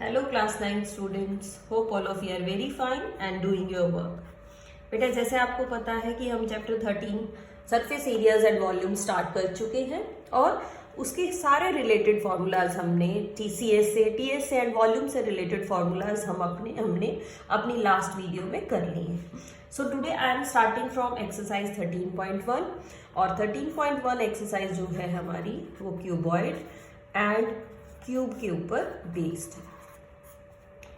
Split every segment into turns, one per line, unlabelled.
Hello class 9 students, hope all of you are very fine and doing your work. बेटा जैसे आपको पता है कि हम chapter 13 surface areas and volume start कर चुके हैं और उसके सारे रिलेटेड फार्मूलाज हमने टीएस से एंड वॉल्यूम से रिलेटेड फार्मूलाज हमने अपनी लास्ट वीडियो में कर लिए। So today I am starting from exercise 13.1 और 13.1 एक्सरसाइज जो है हमारी वो क्यूबॉइड एंड क्यूब के ऊपर बेस्ड है।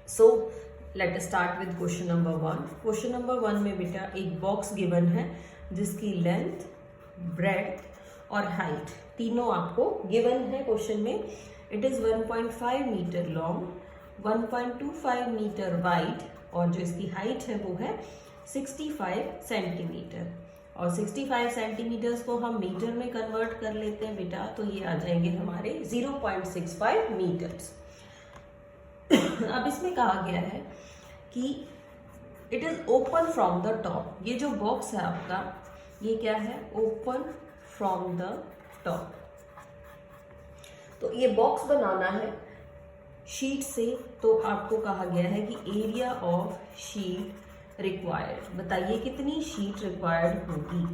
So let us start with question number 1। Question number 1 में बेटा एक बॉक्स गिवन है जिसकी लेंथ, ब्रेड्थ और हाइट तीनों आपको गिवन है क्वेश्चन में। It is 1.5 metre long, 1.25 metre wide और जो इसकी हाइट है वो है 65 सेंटीमीटर। और 65 सेंटीमीटर्स को हम मीटर में कन्वर्ट कर लेते हैं बेटा, तो ये आ जाएंगे हमारे 0.65 मीटर्स। अब इसमें कहा गया है कि it is open from the top. ये जो बॉक्स है आपका ये क्या है? Open from the top. तो ये बॉक्स बनाना है शीट से, तो आपको कहा गया है कि एरिया ऑफ शीट रिक्वायर्ड। बताइए कितनी शीट रिक्वायर्ड होगी।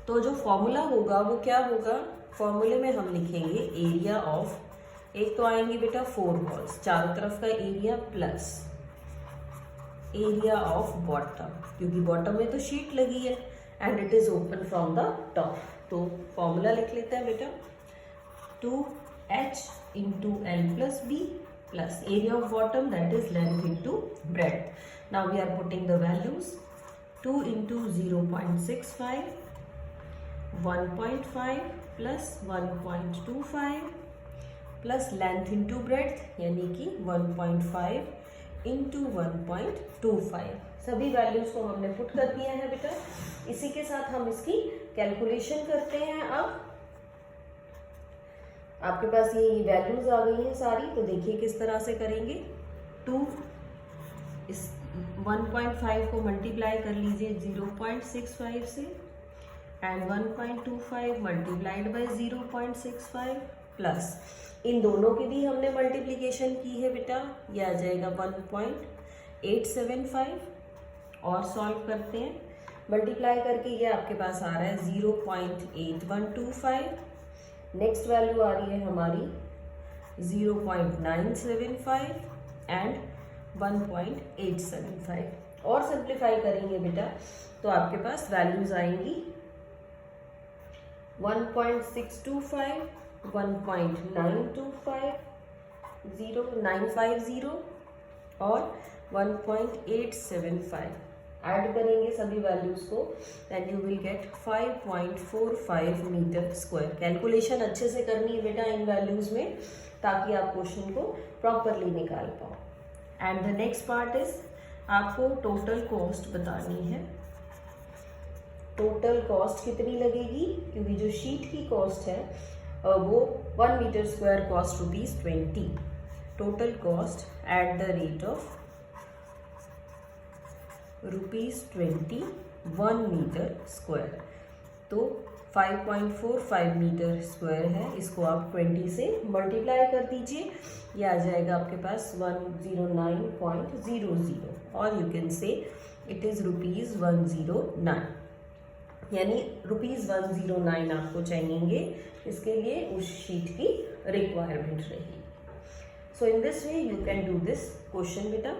तो जो फॉर्मूला होगा वो क्या होगा? फॉर्मूले में हम लिखेंगे एरिया ऑफ, एक तो आएंगे बेटा 4 वॉल्स, चारों तरफ का area plus area of bottom, क्योंकि बॉटम में तो शीट लगी है and it is open from the top. तो फॉर्मूला लिख लेते हैं बेटा 2h into L plus B plus area of bottom that is length into breadth. Now we are putting the values 2 into 0.65, 1.5 plus 1.25 plus length into breadth यानी कि 1.5 into 1.25। सभी values को हमने पुट कर दिया है बेटा। इसी के साथ हम इसकी कैलकुलेशन करते हैं। अब आपके पास ये वैल्यूज आ गई हैं सारी, तो देखिए किस तरह से करेंगे। 2 इस 1.5 को मल्टीप्लाई कर लीजिए 0.65 से एंड 1.25 मल्टीप्लाइड बाय 0.65 प्लस इन दोनों की भी हमने मल्टीप्लिकेशन की है बेटा, ये आ जाएगा 1.875 और सॉल्व करते हैं। मल्टीप्लाई करके ये आपके पास आ रहा है 0.8125। नेक्स्ट वैल्यू आ रही है हमारी 0.975 एंड 1.875 और सिंप्लीफाई करेंगे बेटा तो आपके पास वैल्यूज आएंगी 1.625, 1.925, 0.950 और 1.875। ऐड करेंगे सभी वैल्यूज को and you will get 5.45 metre square. Calculation अच्छे से करनी है बेटा इन वैल्यूज में, ताकि आप क्वेश्चन को प्रॉपरली निकाल पाओ। And the next part is आपको टोटल कॉस्ट बतानी है। टोटल कॉस्ट कितनी लगेगी, क्योंकि जो शीट की कॉस्ट है वो 1 metre square cost ₹20। Total cost at the rate of ₹20 1 metre square. तो 5.45 मीटर स्क्वायर है, इसको आप 20 से मल्टीप्लाई कर दीजिए, ये आ जाएगा आपके पास 109.00 और यू कैन से इट इज ₹109, यानी ₹109 आपको चाहिए। इसके लिए उस शीट की रिक्वायरमेंट रहेगी। So in this way you can do this question बेटा।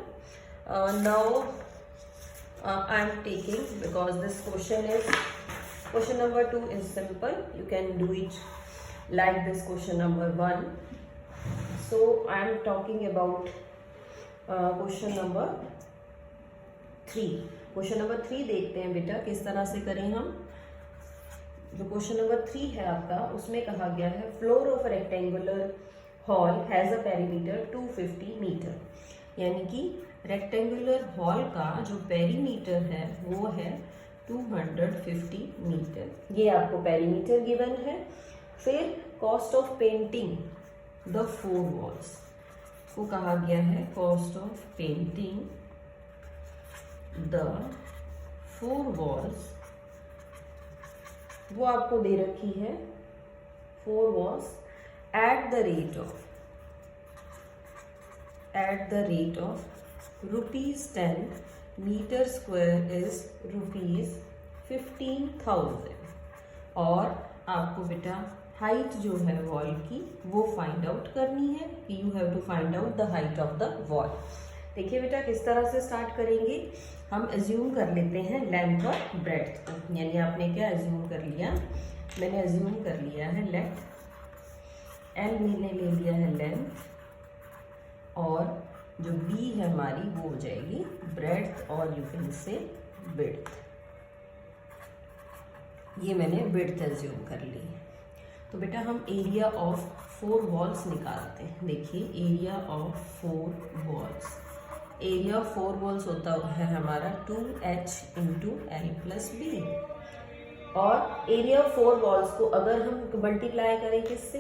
Now I am taking, because this question number 2 is simple, you can do it like this question number 1। So I am talking about question number 3। Question number 3 देखते हैं बेटा किस तरह से करें हम। जो क्वेश्चन नंबर 3 है आपका, उसमें कहा गया है floor of rectangular hall has a perimeter 250 metre, यानी कि रेक्टेंगुलर हॉल का जो पेरीमीटर है वो है 250 मीटर। ये आपको पेरीमीटर गिवन है। फिर cost of painting the 4 walls को कहा गया है cost of painting the 4 walls, वो आपको दे रखी है 4 walls at the rate of at the rate of ₹10, metre square is ₹15,000। और आपको बेटा हाइट जो है वॉल की वो फाइंड आउट करनी है कि you have to find out the height of the wall. देखिए बेटा किस तरह से स्टार्ट करेंगे, हम एज्यूम कर लेते हैं लेंथ और ब्रेड्थ को। यानी आपने क्या एज्यूम कर लिया, मैंने एज्यूम कर लिया है लेंथ, एल मैंने ले लिया है लेंथ, और जो बी है हमारी वो हो जाएगी ब्रेड्थ, और यू कैन से विड्थ। ये मैंने विड्थ एज्यूम कर ली है। तो बेटा हम एरिया ऑफ 4 वॉल्स निकालते हैं। देखिए area of 4 walls, area of 4 walls होता है हमारा 2h into L plus B. और एरिया ऑफ 4 वॉल्स को अगर हम मल्टीप्लाई करें किससे,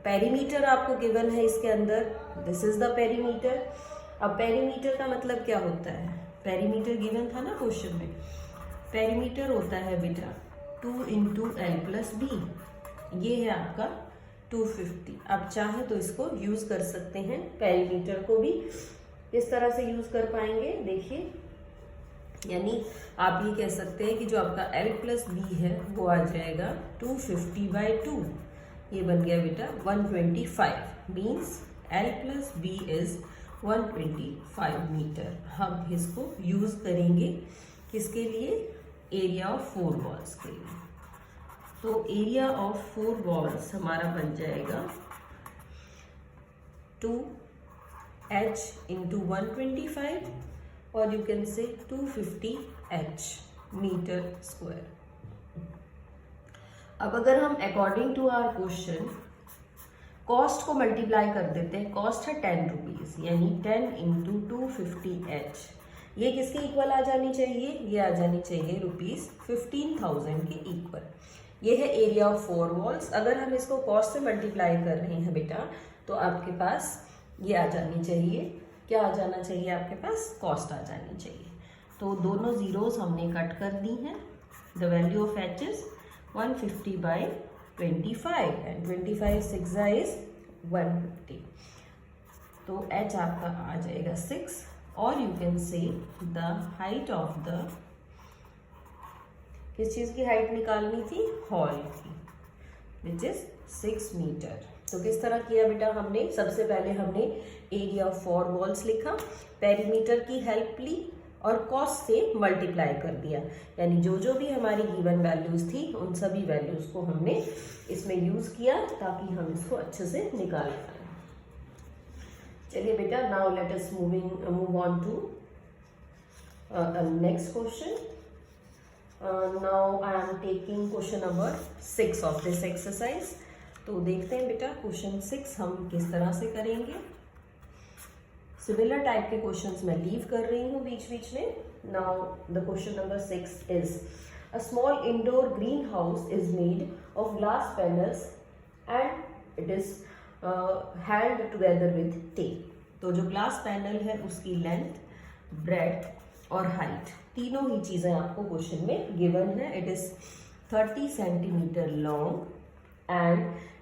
पेरीमीटर आपको गिवन है इसके अंदर, दिस इज द पेरीमीटर। अब पेरीमीटर का मतलब क्या होता है, पेरीमीटर गिवन था ना क्वेश्चन में, पेरीमीटर होता है बेटा 2 इंटू एल प्लस बी। ये है आपका 250। आप चाहे तो इसको यूज कर सकते हैं, पेरीमीटर को भी इस तरह से यूज कर पाएंगे। देखिए यानी आप ये कह सकते हैं कि जो आपका एल प्लस बी है वो आ जाएगा 250/2। ये बन गया बेटा 125, means L plus B is 125 metre. हम इसको यूज करेंगे किसके लिए, एरिया ऑफ 4 वॉल्स के लिए। तो एरिया ऑफ 4 वॉल्स हमारा बन जाएगा 2h इंटू 125, और यू कैन से 250h मीटर स्क्वायर। अब अगर हम according to our question cost को मल्टीप्लाई कर देते हैं, कॉस्ट है 10 रुपीज, यानी 10 इंटू 250h, ये किसके इक्वल आ जानी चाहिए, ये आ जानी चाहिए ₹15,000 के इक्वल। ये है एरिया ऑफ 4 वॉल्स। अगर हम इसको कॉस्ट से मल्टीप्लाई कर रहे हैं बेटा तो आपके पास ये आ जानी चाहिए, क्या आ जाना चाहिए आपके पास, कॉस्ट आ जानी चाहिए। तो दोनों जीरोस हमने कट कर दी हैं। The value of H is 150/25 and 25 6 is 150। तो एच आपका आ जाएगा 6, और यू कैन से द हाइट ऑफ द, किस चीज की हाइट निकालनी थी, हॉल की, विच इज 6 मीटर। तो किस तरह किया बेटा हमने, सबसे पहले हमने एरिया ऑफ 4 वॉल्स लिखा, पेरीमीटर की हेल्प ली और कॉस्ट से मल्टीप्लाई कर दिया। यानी जो जो भी हमारी गिवन वैल्यूज थी उन सभी वैल्यूज को हमने इसमें यूज किया ताकि हम इसको अच्छे से निकाल पाए। चलिए बेटा, now let us move on to next question. Now I am taking question number 6 of this exercise. तो देखते हैं बेटा क्वेश्चन 6 हम किस तरह से करेंगे। सिमिलर टाइप के क्वेश्चंस मैं लीव कर रही हूँ बीच बीच में। Now the question number 6 is a small indoor green house is made of glass panels and it is hand together with tape. तो जो ग्लास पैनल है उसकी लेंथ, ब्रेड्थ और हाइट तीनों ही चीजें आपको क्वेश्चन में गिवन है। It is 30 centimetre long and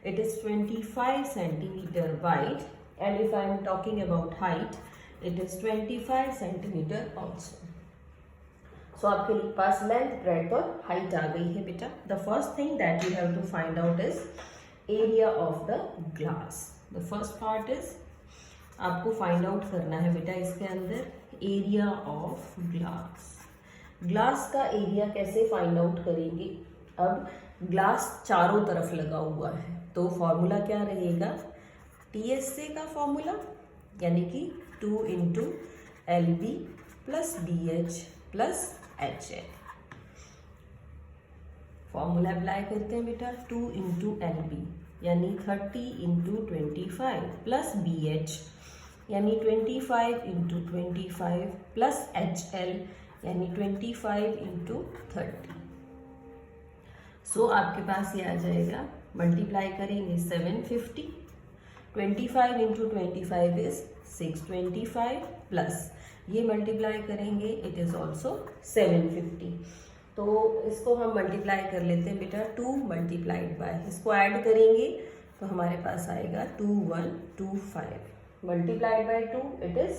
it is 25 centimeter wide, and if I am talking about height it is 25 centimeter also. So आपके पास लेंथ, ब्रेड्थ और हाइट आ गई है बेटा। The first thing that you have to find out is area of the glass. The first part is आपको find out करना है बेटा इसके अंदर एरिया ऑफ ग्लास। ग्लास का एरिया कैसे फाइंड आउट करेंगे, अब ग्लास चारों तरफ लगा हुआ है तो फॉर्मूला क्या रहेगा, TSA का फॉर्मूला, यानी कि 2 into LB plus BH plus HL। Formula apply करते हैं बेटा, 2 इंटू LB यानी 30 इंटू 25 प्लस BH यानी 25 इंटू 25 प्लस HL यानी 25 इंटू 30। सो आपके पास ये आ जाएगा, मल्टीप्लाई करेंगे 750, 25 इंटू 25 इज 625 प्लस ये मल्टीप्लाई करेंगे इट इज ऑल्सो 750। तो इसको हम मल्टीप्लाई कर लेते हैं बेटा 2 मल्टीप्लाइड बाय, इसको ऐड करेंगे तो हमारे पास आएगा 2125। multiplied by 2, it is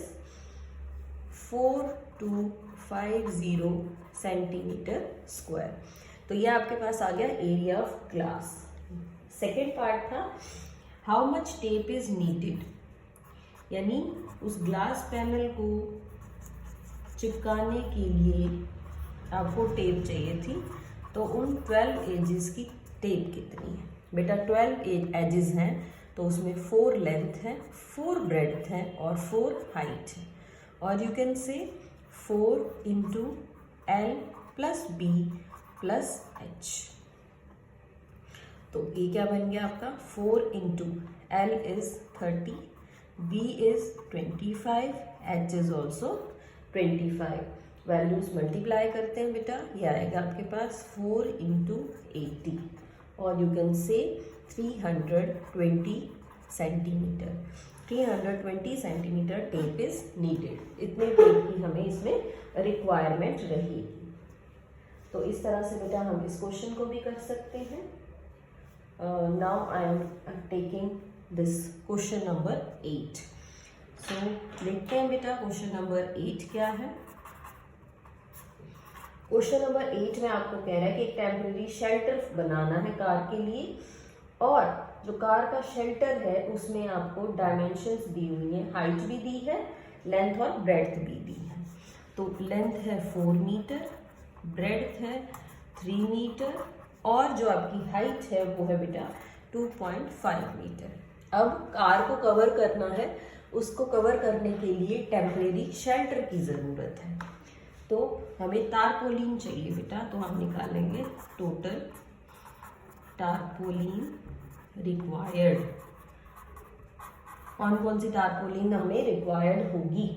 4250 centimetre square. तो ये आपके पास आ गया area of glass. Second part था how much tape is needed, यानी उस ग्लास पैनल को चिपकाने के लिए आपको टेप चाहिए थी, तो उन 12 एजेस की टेप कितनी है बेटा? 12 एजेस हैं, तो उसमें 4 लेंथ है, 4 ब्रेड्थ है और 4 हाइट है। और you can say 4 into L plus B plus H. तो ये क्या बन गया आपका? 4 into L is 30, B is 25, H is also 25। Values multiply करते हैं बेटा, ये आएगा आपके पास 4 इंटू 80 और यू कैन से 320 centimetre. 320 centimetre tape is needed. इतने टेप की हमें इसमें रिक्वायरमेंट रहेगी। तो इस तरह से बेटा हम इस क्वेश्चन को भी कर सकते हैं। Now I am taking this question number 8। सो देखते हैं बेटा क्वेश्चन नंबर 8 क्या है। क्वेश्चन नंबर 8 में आपको कह रहा है कि एक टेम्परेरी शेल्टर बनाना है कार के लिए, और जो कार का शेल्टर है उसमें आपको डायमेंशंस दी हुई हैं, हाइट भी दी है, लेंथ और ब्रेड्थ भी दी है। तो लेंथ है 4 मीटर, ब्रेड्थ है 3 मीटर और जो आपकी हाइट है वो है बेटा 2.5 मीटर। अब कार को कवर करना है, उसको कवर करने के लिए टेम्परेरी शेल्टर की ज़रूरत है। तो हमें टारपोलिन चाहिए बेटा, तो हम निकालेंगे टोटल टारपोलिन रिक्वायर्ड। कौन कौन सी टारपोलिन हमें रिक्वायर्ड होगी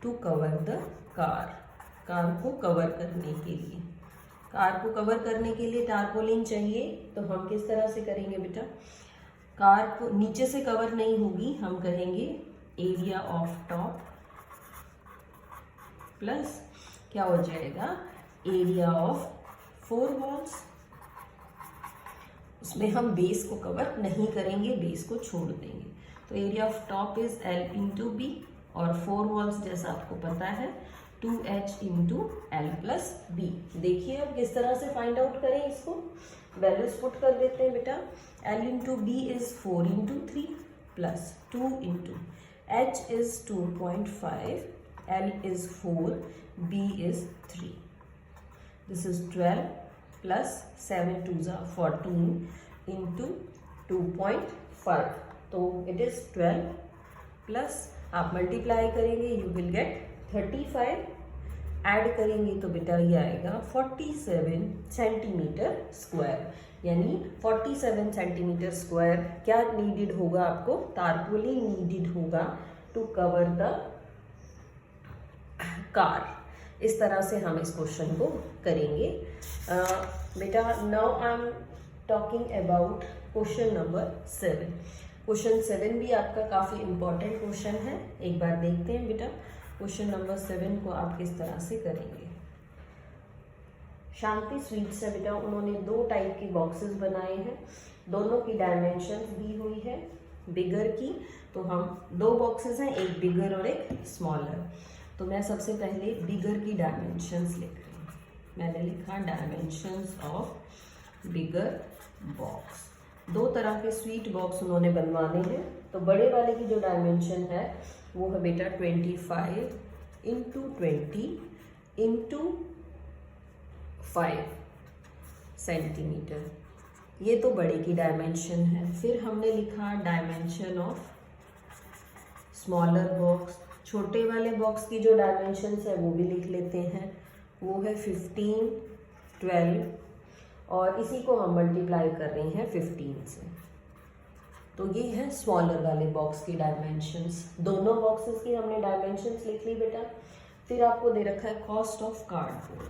to cover the car, car को कवर करने के लिए। कार को कवर करने के लिए टारपोलिन चाहिए, तो हम किस तरह से करेंगे बेटा? कार को नीचे से कवर नहीं होगी, हम कहेंगे एरिया ऑफ टॉप प्लस क्या हो जाएगा एरिया ऑफ 4 वॉल्स। उसमें हम बेस को कवर नहीं करेंगे, बेस को छोड़ देंगे। तो area of top is L into B और 4 वॉल्स जैसा आपको पता है 2h into L plus B. देखिए अब किस तरह से फाइंड आउट करें इसको। वैल्यूज पुट कर देते हैं बेटा। L into B is 4 into 3 plus 2 into H is 2.5, L is 4, B is 3. This is 12 plus 7 2s are 14 into 2.5. तो it is 12 plus आप मल्टीप्लाई करेंगे you will get 35, ऐड करेंगे तो बेटा ये आएगा 47 सेंटीमीटर स्क्वायर। यानी 47 सेंटीमीटर स्क्वायर क्या नीडेड होगा आपको? टारपोलिन नीडेड होगा टू कवर द कार। इस तरह से हम इस क्वेश्चन को करेंगे। बेटा now I am talking about question number 7। Question 7 भी आपका काफ़ी इम्पोर्टेंट क्वेश्चन है। एक बार देखते हैं बेटा क्वेश्चन नंबर 7 को आप किस तरह से करेंगे। शांति स्वीट्स है बेटा, उन्होंने 2 टाइप की बॉक्सेस बनाए हैं, दोनों की डायमेंशंस दी हुई है बिगर की। तो हम 2 बॉक्सेस हैं, एक बिगर और एक स्मॉलर। तो मैं सबसे पहले बिगर की डायमेंशंस लिख रही हूँ। मैंने लिखा डायमेंशंस ऑफ बिगर बॉक्स। 2 तरह के स्वीट बॉक्स उन्होंने बनवाने हैं। तो बड़े वाले की जो डायमेंशन है वो है बेटा 25 इंटू 20 इंटू 5 सेंटीमीटर। ये तो बड़े की डायमेंशन है। फिर हमने लिखा डायमेंशन ऑफ स्मॉलर बॉक्स। छोटे वाले बॉक्स की जो डायमेंशंस है वो भी लिख लेते हैं, वो है 15 12 और इसी को हम मल्टीप्लाई कर रहे हैं 15 से। तो ये है स्मॉलर वाले बॉक्स की डायमेंशंस। दोनों बॉक्सेस की हमने डायमेंशंस लिख ली बेटा। फिर आपको दे रखा है cost of cardboard.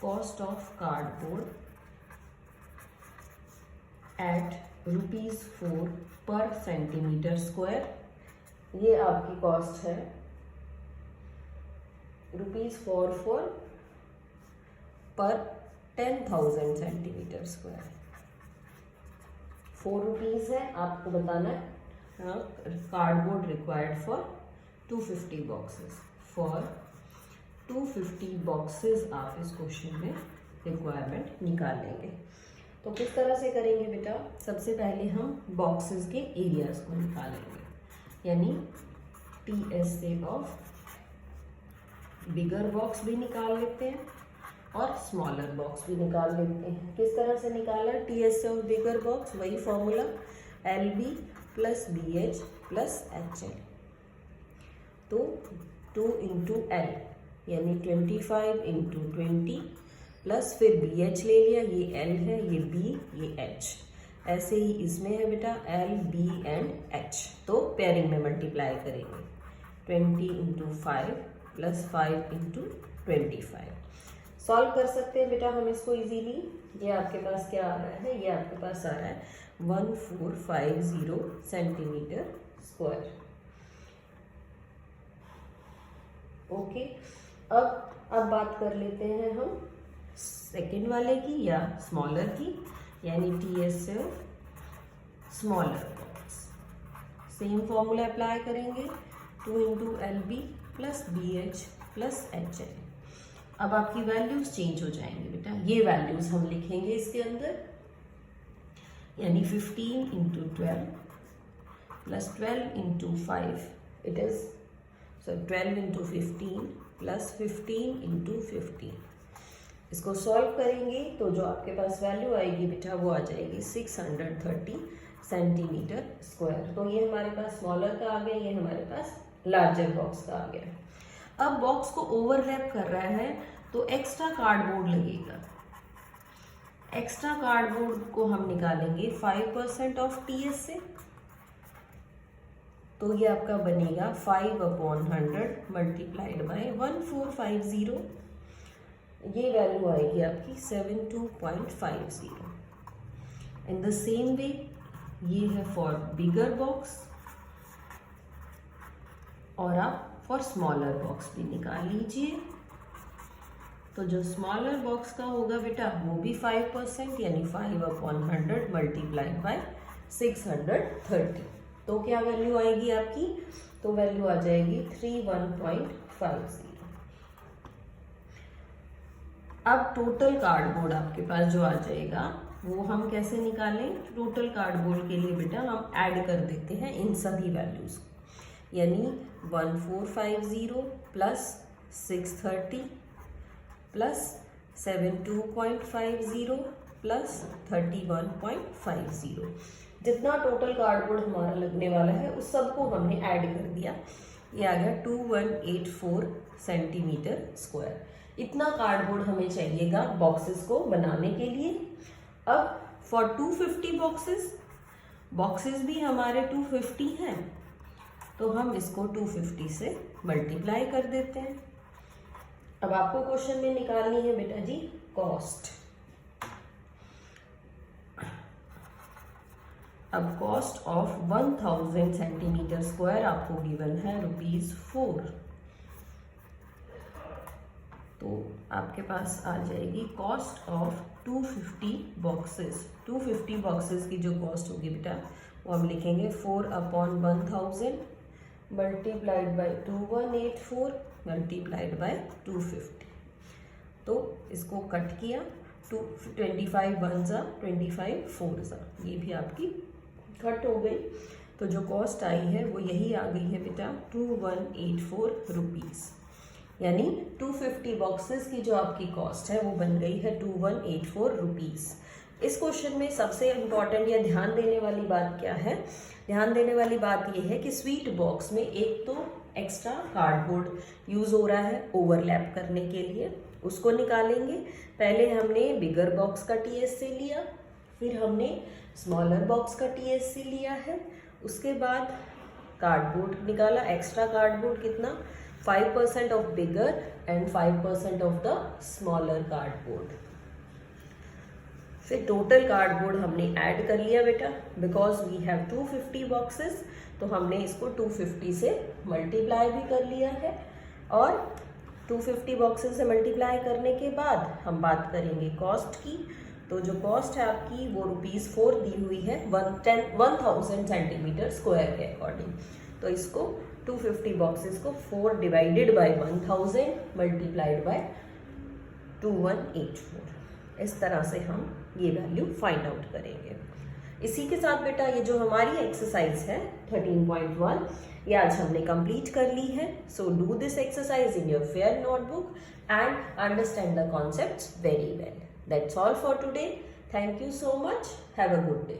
Cost of cardboard at ₹4 पर सेंटीमीटर स्क्वायर। ये आपकी कॉस्ट है ₹4 पर 10,000 सेंटीमीटर स्क्वायर। ₹4 है, आपको बताना है cardboard required for 250 boxes. For 250 boxes आप इस क्वेश्चन में रिक्वायरमेंट निकालेंगे। तो किस तरह से करेंगे बेटा, सबसे पहले हम बॉक्सेस के एरियाज को निकालेंगे, यानी TSA ऑफ बिगर बॉक्स भी निकाल लेते हैं और स्मॉलर बॉक्स भी निकाल लेते हैं। किस तरह से निकाला TSA ऑफ बिगर बॉक्स, वही formula LB plus BH plus HL। तो 2 इंटू L यानी 25 इंटू 20 प्लस फिर BH ले लिया, ये L है, ये B, ये H। ऐसे ही इसमें है बेटा L, B एंड H, तो पेयरिंग में मल्टीप्लाई करेंगे। 20 इंटू 5 प्लस 5 इंटू 25। सॉल्व कर सकते हैं बेटा हम इसको इजीली। ये आपके पास क्या आ रहा है, ये आपके पास आ रहा है 1450 सेंटीमीटर स्क्वायर। ओके, अब बात कर लेते हैं हम सेकंड वाले की या स्मॉलर की, यानी TSA smaller box. Same formula apply करेंगे, 2 into LB plus BH plus HL। अब आपकी वैल्यूज चेंज हो जाएंगे बेटा, ये वैल्यूज हम लिखेंगे इसके अंदर, यानी 15 into 12 plus 12 into 5 it is 12 into 15 plus 15 into 15। इसको सॉल्व करेंगे तो जो आपके पास वैल्यू आएगी बेटा वो आ जाएगी 630 सेंटीमीटर स्क्वायर। तो ये हमारे पास स्मॉलर का आ गया, ये हमारे पास लार्जर बॉक्स का आ गया। अब बॉक्स को ओवरलैप कर रहा है तो एक्स्ट्रा कार्डबोर्ड लगेगा। एक्स्ट्रा कार्डबोर्ड को हम निकालेंगे 5% ऑफ TSA, तो ये आपका बनेगा 5/100 मल्टीप्लाइड बाय 1450। ये वैल्यू आएगी आपकी 72.50। इन द सेम वे ये है फॉर बिगर बॉक्स, और आप फॉर स्मॉलर बॉक्स भी निकाल लीजिए। तो जो स्मॉलर बॉक्स का होगा बेटा वो भी 5%, यानी 5/100 मल्टीप्लाइड बाय 630। तो क्या वैल्यू आएगी आपकी, तो वैल्यू आ जाएगी 31.50। अब टोटल कार्डबोर्ड आपके पास जो आ जाएगा वो हम कैसे निकालें। टोटल कार्डबोर्ड के लिए बेटा हम ऐड कर देते हैं इन सभी वैल्यूज को, यानी 1450 प्लस 630 प्लस 72.50 प्लस 31.50। जितना टोटल कार्डबोर्ड हमारा लगने वाला है उस सबको हमने ऐड कर दिया, ये आ गया 2184 सेंटीमीटर स्क्वायर। इतना कार्डबोर्ड हमें चाहिएगा बॉक्सेस को बनाने के लिए। अब फॉर 250 बॉक्सेस भी हमारे 250 हैं, तो हम इसको 250 से मल्टीप्लाई कर देते हैं। अब आपको क्वेश्चन में निकालनी है बेटा जी कॉस्ट। अब कॉस्ट ऑफ 1000 सेंटीमीटर स्क्वायर आपको गिवन है ₹4। तो आपके पास आ जाएगी कॉस्ट ऑफ 250 बॉक्सेस। 250 बॉक्सेस की जो कॉस्ट होगी बेटा वो हम लिखेंगे 4/1000 मल्टीप्लाइड बाय 2184 मल्टीप्लाइड बाय 250। तो इसको कट किया, 25 1 जा 25 4 जा, ये भी आपकी कट हो गई। तो जो कॉस्ट आई है वो यही आ गई है बेटा 2184 रुपीज़, यानी 250 बॉक्सेस की जो आपकी कॉस्ट है वो बन गई है 2184 रुपीज़। इस क्वेश्चन में सबसे इम्पॉर्टेंट या ध्यान देने वाली बात क्या है, ध्यान देने वाली बात ये है कि स्वीट बॉक्स में एक तो एक्स्ट्रा कार्डबोर्ड यूज़ हो रहा है ओवरलैप करने के लिए, उसको निकालेंगे। पहले हमने बिगर बॉक्स का TSA लिया, फिर हमने स्मॉलर बॉक्स का TSA लिया है, उसके बाद कार्डबोर्ड निकाला। एक्स्ट्रा कार्डबोर्ड कितना, 5% of bigger and 5% of the smaller cardboard. फिर टोटल कार्डबोर्ड हमने ऐड कर लिया बेटा, बिकॉज वी हैव 250 बॉक्सेस, तो हमने इसको 250 से मल्टीप्लाई भी कर लिया है। और 250 बॉक्सेस से मल्टीप्लाई करने के बाद हम बात करेंगे कॉस्ट की। तो जो कॉस्ट है आपकी वो ₹4 दी हुई है 1000 सेंटीमीटर स्क्वायर के अकॉर्डिंग। तो इसको 250 बॉक्सेस को 4 डिवाइडेड बाय 1000 मल्टीप्लाइड बाय 2184, इस तरह से हम ये वैल्यू फाइंड आउट करेंगे। इसी के साथ बेटा ये जो हमारी एक्सरसाइज है 13.1 ये आज हमने कंप्लीट कर ली है। So do this exercise in your fair notebook and understand the concepts very well. That's all for today. Thank you so much. Have a good day.